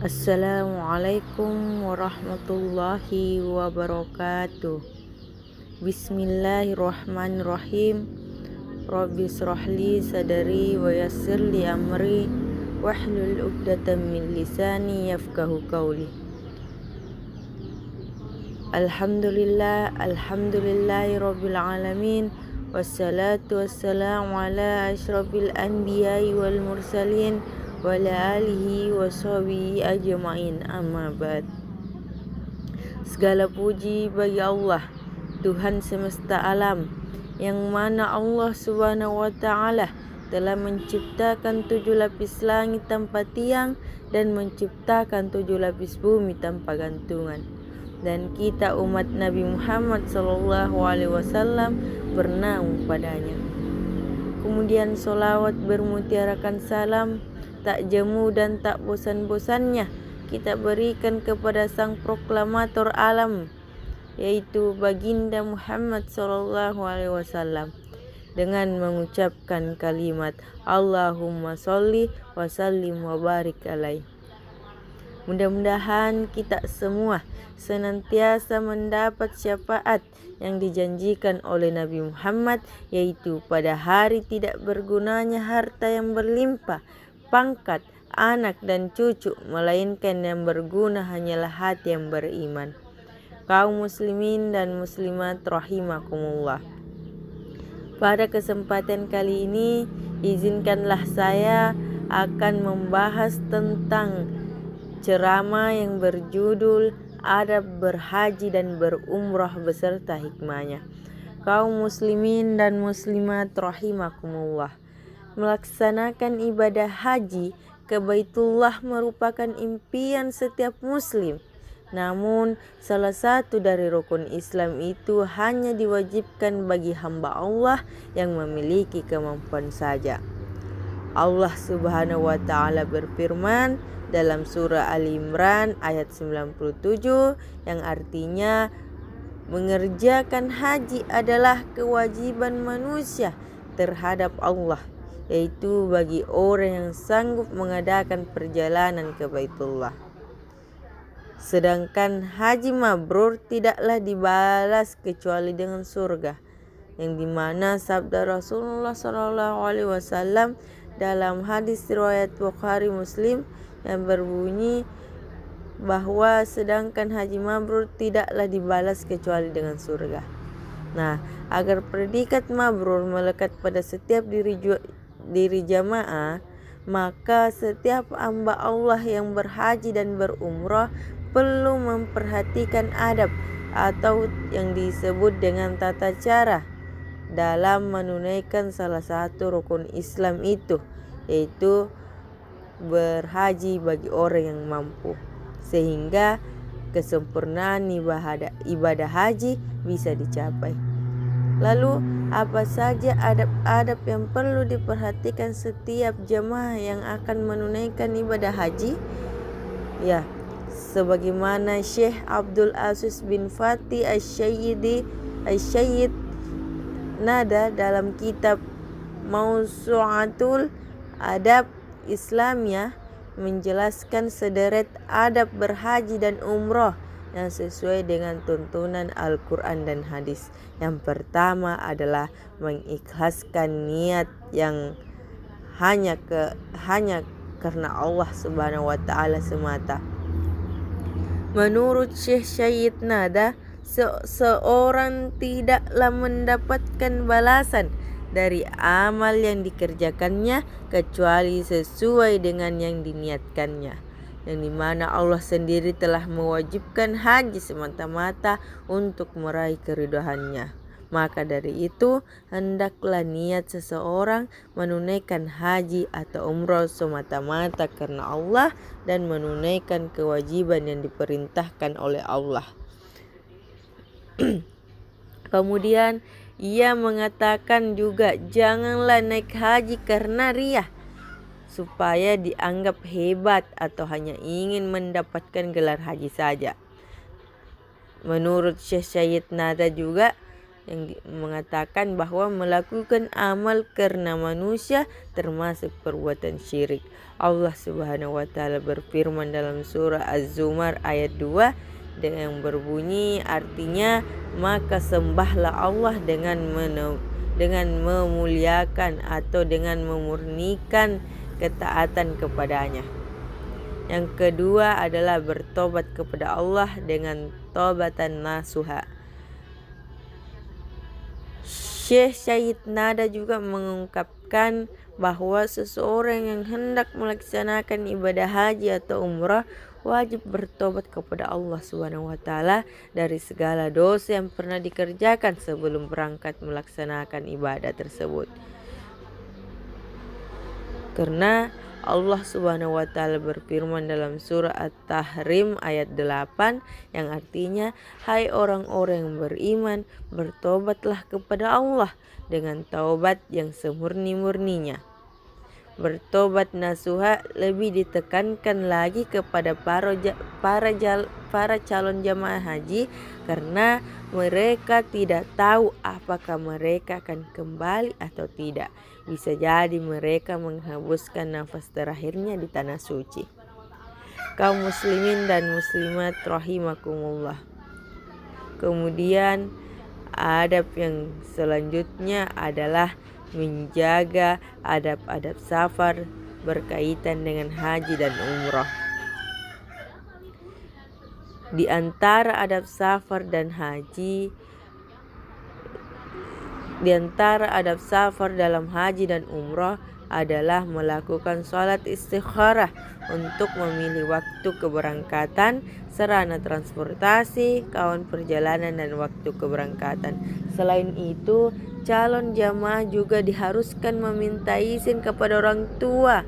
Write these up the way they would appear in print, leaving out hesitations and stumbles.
Assalamualaikum warahmatullahi wabarakatuh. Bismillahirrahmanirrahim. Rabbi shrahli sadari wa yassirli amri wahlul 'uqdatam min lisani yafqahu qawli. Alhamdulillahi rabbil alamin. Wassalatu wassalamu ala asyrafil anbiya'i wal mursalin wa ala alihi wa sahbihi ajma'in, amma ba'd. Segala puji bagi Allah, Tuhan semesta alam, yang mana Allah subhanahu wa ta'ala telah menciptakan 7 lapis langit tanpa tiang dan menciptakan 7 lapis bumi tanpa gantungan. Dan kita umat Nabi Muhammad SAW bernaung padanya. Kemudian solawat bermutiarakan salam tak jemu dan tak bosan-bosannya kita berikan kepada sang proklamator alam, yaitu baginda Muhammad SAW, dengan mengucapkan kalimat Allahumma sholli wa sallim wa barik alaih. Mudah-mudahan kita semua senantiasa mendapat syafaat yang dijanjikan oleh Nabi Muhammad, yaitu pada hari tidak bergunanya harta yang berlimpah, pangkat, anak dan cucu, melainkan yang berguna hanyalah hati yang beriman. Kaum muslimin dan muslimat rahimakumullah. Pada kesempatan kali ini, izinkanlah saya akan membahas tentang ceramah yang berjudul Adab berhaji dan berumrah beserta hikmahnya. Kaum muslimin dan muslimat rahimakumullah. Melaksanakan ibadah haji ke Baitullah merupakan impian setiap muslim. Namun, salah satu dari rukun Islam itu hanya diwajibkan bagi hamba Allah yang memiliki kemampuan saja. Allah Subhanahu wa ta'ala berfirman dalam surah Al-Imran ayat 97, yang artinya mengerjakan haji adalah kewajiban manusia terhadap Allah, yaitu bagi orang yang sanggup mengadakan perjalanan ke Baitullah. Sedangkan haji mabrur tidaklah dibalas kecuali dengan surga, yang dimana sabda Rasulullah SAW dalam hadis riwayat Bukhari Muslim yang berbunyi bahwa sedangkan haji mabrur tidaklah dibalas kecuali dengan surga. Nah, agar predikat mabrur melekat pada setiap diri jamaah, maka setiap hamba Allah yang berhaji dan berumrah perlu memperhatikan adab atau yang disebut dengan tata cara dalam menunaikan salah satu rukun Islam itu, yaitu berhaji bagi orang yang mampu, sehingga kesempurnaan ibadah haji bisa dicapai. Lalu, apa saja adab-adab yang perlu diperhatikan setiap jamaah yang akan menunaikan ibadah haji? Ya, sebagaimana Syekh Abdul Aziz bin Fatih Asy-Syayyid Nada dalam kitab Mausu'atul Adab Islamiyah menjelaskan sederet adab berhaji dan umrah yang sesuai dengan tuntunan Al-Quran dan hadis. Yang pertama adalah mengikhlaskan niat yang hanya karena Allah Subhanahu wa ta'ala semata. Menurut Syekh Syed Nada, seorang tidaklah mendapatkan balasan dari amal yang dikerjakannya kecuali sesuai dengan yang diniatkannya, yang dimana Allah sendiri telah mewajibkan haji semata-mata untuk meraih keridhaannya. Maka dari itu, hendaklah niat seseorang menunaikan haji atau umrah semata-mata karena Allah dan menunaikan kewajiban yang diperintahkan oleh Allah. Kemudian ia mengatakan juga, janganlah naik haji karena riya, supaya dianggap hebat atau hanya ingin mendapatkan gelar haji saja. Menurut Syekh Syed Nada juga, yang mengatakan bahwa melakukan amal karena manusia termasuk perbuatan syirik. Allah Subhanahu wa taala berfirman dalam surah Az-Zumar ayat 2 yang berbunyi artinya, maka sembahlah Allah dengan memuliakan atau dengan memurnikan ketaatan kepadanya. Yang kedua adalah bertobat kepada Allah dengan taubatan nasuha. Syekh Syed Nada juga mengungkapkan bahwa seseorang yang hendak melaksanakan ibadah haji atau umrah wajib bertobat kepada Allah Subhanahu wa taala dari segala dosa yang pernah dikerjakan sebelum berangkat melaksanakan ibadah tersebut. Karena Allah Subhanahu wa taala berfirman dalam surah At-Tahrim ayat 8 yang artinya, hai orang-orang yang beriman, bertobatlah kepada Allah dengan taubat yang semurni-murninya. Bertobat nasuha lebih ditekankan lagi kepada para calon jamaah haji karena mereka tidak tahu apakah mereka akan kembali atau tidak. Bisa jadi mereka menghembuskan nafas terakhirnya di tanah suci. Kaum muslimin dan muslimat rahimakumullah. Kemudian adab yang selanjutnya adalah menjaga adab-adab safar berkaitan dengan haji dan umrah. Di antara adab safar dan haji, di antara adab safar dalam haji dan umrah adalah melakukan sholat istikharah untuk memilih waktu keberangkatan, sarana transportasi, kawan perjalanan, dan waktu keberangkatan. Selain itu, calon jamaah juga diharuskan meminta izin kepada orang tua,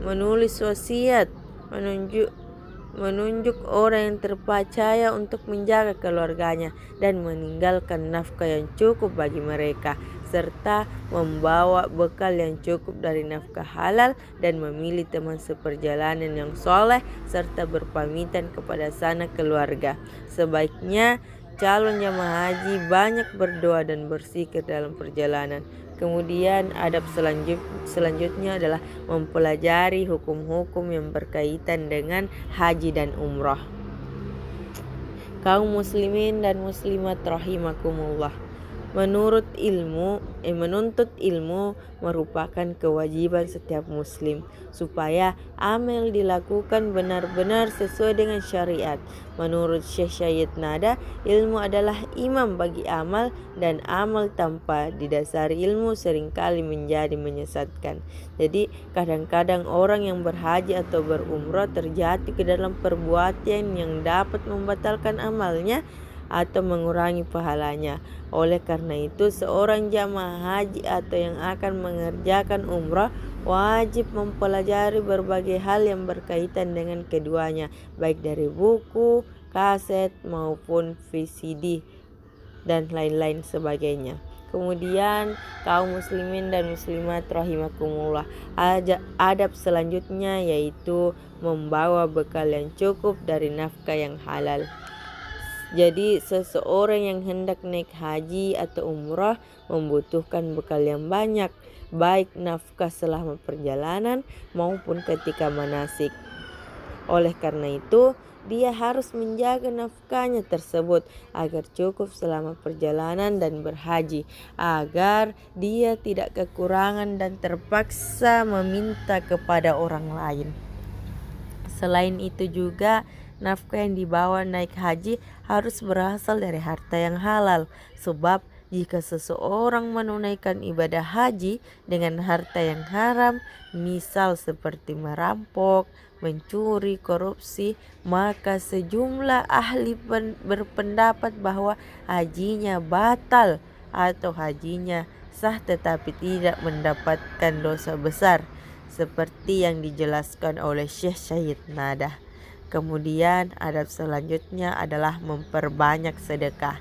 menulis wasiat, menunjuk orang yang terpercaya untuk menjaga keluarganya dan meninggalkan nafkah yang cukup bagi mereka, serta membawa bekal yang cukup dari nafkah halal dan memilih teman seperjalanan yang soleh serta berpamitan kepada sanak keluarga. Sebaiknya calon jamaah haji banyak berdoa dan berzikir dalam perjalanan. Kemudian adab selanjutnya adalah mempelajari hukum-hukum yang berkaitan dengan haji dan umrah. Kaum muslimin dan muslimat rahimakumullah. Menuntut ilmu merupakan kewajiban setiap muslim supaya amal dilakukan benar-benar sesuai dengan syariat. Menurut Syekh Syed Nada, ilmu adalah imam bagi amal dan amal tanpa didasari ilmu seringkali menjadi menyesatkan. Jadi kadang-kadang orang yang berhaji atau berumrah terjatuh ke dalam perbuatan yang dapat membatalkan amalnya atau mengurangi pahalanya. Oleh karena itu, seorang jamaah haji atau yang akan mengerjakan umrah wajib mempelajari berbagai hal yang berkaitan dengan keduanya, baik dari buku, kaset maupun VCD dan lain-lain sebagainya. Kemudian kaum muslimin dan muslimat rahimakumullah, adab selanjutnya yaitu membawa bekal yang cukup dari nafkah yang halal. Jadi seseorang yang hendak naik haji atau umrah membutuhkan bekal yang banyak, baik nafkah selama perjalanan maupun ketika manasik. Oleh karena itu, dia harus menjaga nafkahnya tersebut agar cukup selama perjalanan dan berhaji, agar dia tidak kekurangan dan terpaksa meminta kepada orang lain. Selain itu juga, nafkah yang dibawa naik haji harus berasal dari harta yang halal, sebab jika seseorang menunaikan ibadah haji dengan harta yang haram, misal seperti merampok, mencuri, korupsi, maka sejumlah ahli berpendapat bahwa hajinya batal atau hajinya sah tetapi tidak mendapatkan dosa besar, seperti yang dijelaskan oleh Syekh Syed Nada. Kemudian adab selanjutnya adalah memperbanyak sedekah.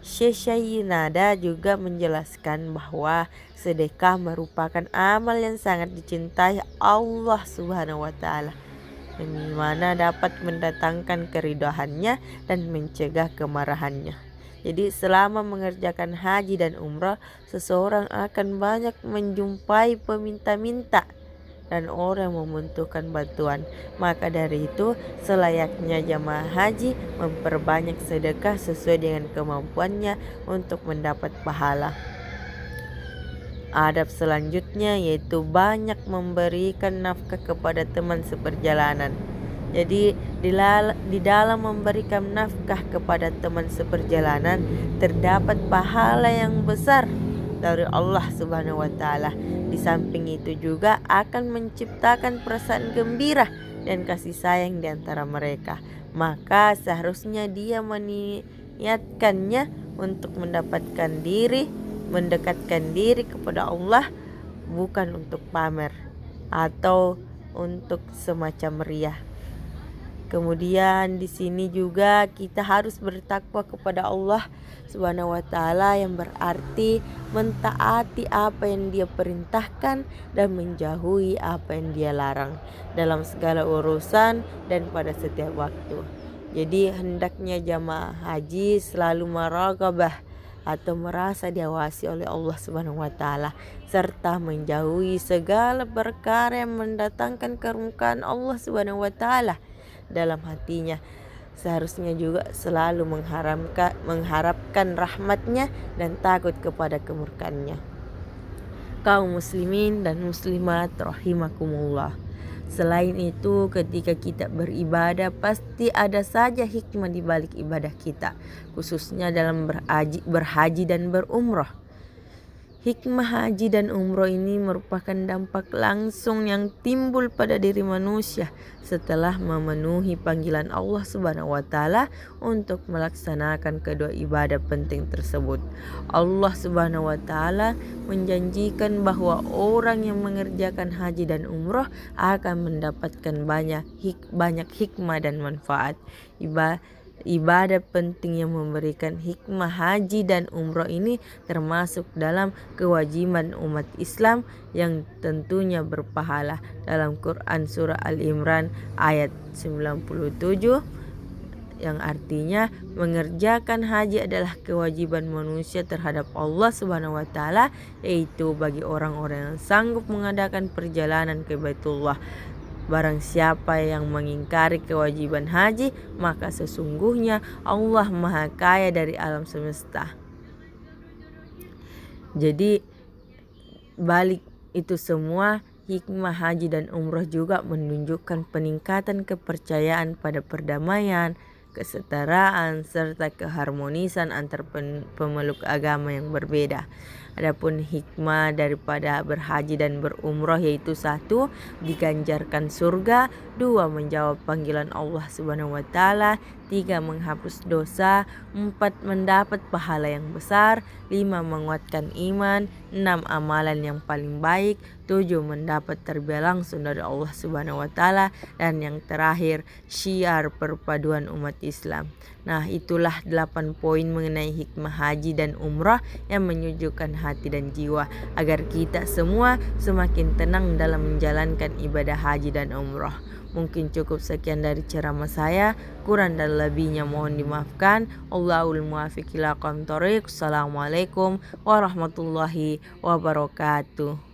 Syekh Syed Nada juga menjelaskan bahwa sedekah merupakan amal yang sangat dicintai Allah Subhanahu wa taala, yang mana dapat mendatangkan keridhaannya dan mencegah kemarahannya. Jadi selama mengerjakan haji dan umrah, seseorang akan banyak menjumpai peminta-minta dan orang yang membutuhkan bantuan. Maka dari itu selayaknya jamaah haji memperbanyak sedekah sesuai dengan kemampuannya untuk mendapat pahala. Adab selanjutnya yaitu banyak memberikan nafkah kepada teman seperjalanan. Jadi di dalam memberikan nafkah kepada teman seperjalanan terdapat pahala yang besar dari Allah Subhanahu wa taala. Di samping itu juga akan menciptakan perasaan gembira dan kasih sayang di antara mereka. Maka seharusnya dia meniatkannya untuk mendekatkan diri kepada Allah, bukan untuk pamer atau untuk semacam riya. Kemudian di sini juga kita harus bertakwa kepada Allah Subhanahu wa taala, yang berarti mentaati apa yang Dia perintahkan dan menjauhi apa yang Dia larang dalam segala urusan dan pada setiap waktu. Jadi hendaknya jamaah haji selalu maraqabah atau merasa diawasi oleh Allah Subhanahu wa taala serta menjauhi segala perkara yang mendatangkan kemurkaan Allah Subhanahu wa taala dalam hatinya. Seharusnya juga selalu mengharapkan rahmatnya dan takut kepada kemurkaannya. Kaum muslimin dan muslimat rahimakumullah. Selain itu, ketika kita beribadah pasti ada saja hikmah di balik ibadah kita, khususnya dalam berhaji dan berumrah. Hikmah haji dan umroh ini merupakan dampak langsung yang timbul pada diri manusia setelah memenuhi panggilan Allah Subhanahu wa taala untuk melaksanakan kedua ibadah penting tersebut. Allah Subhanahu wa taala menjanjikan bahwa orang yang mengerjakan haji dan umroh akan mendapatkan banyak hikmah dan manfaat. Ibadah penting yang memberikan hikmah haji dan umroh ini termasuk dalam kewajiban umat Islam yang tentunya berpahala. Dalam Quran surah Al-Imran ayat 97 yang artinya mengerjakan haji adalah kewajiban manusia terhadap Allah Subhanahu wa taala, yaitu bagi orang-orang yang sanggup mengadakan perjalanan ke Baitullah. Barang siapa yang mengingkari kewajiban haji, maka sesungguhnya Allah Maha Kaya dari alam semesta. Jadi balik itu semua, hikmah haji dan umrah juga menunjukkan peningkatan kepercayaan pada perdamaian, kesetaraan, serta keharmonisan antar pemeluk agama yang berbeda. Adapun hikmah daripada berhaji dan berumrah yaitu 1. Diganjarkan surga, 2. Menjawab panggilan Allah Subhanahu wa taala, 3. Menghapus dosa, 4. Mendapat pahala yang besar, 5. Menguatkan iman, 6. Amalan yang paling baik, 7. Mendapat tarbiyah langsung dari Allah Subhanahu wa taala, dan yang terakhir syiar perpaduan umat Islam. Nah, itulah 8 poin mengenai hikmah haji dan umrah yang menyejukkan hati dan jiwa agar kita semua semakin tenang dalam menjalankan ibadah haji dan umrah. Mungkin cukup sekian dari ceramah saya, kurang dan lebihnya mohon dimaafkan. Allahul muwaffiq ila aqwamit thoriq. Assalamualaikum warahmatullahi wabarakatuh.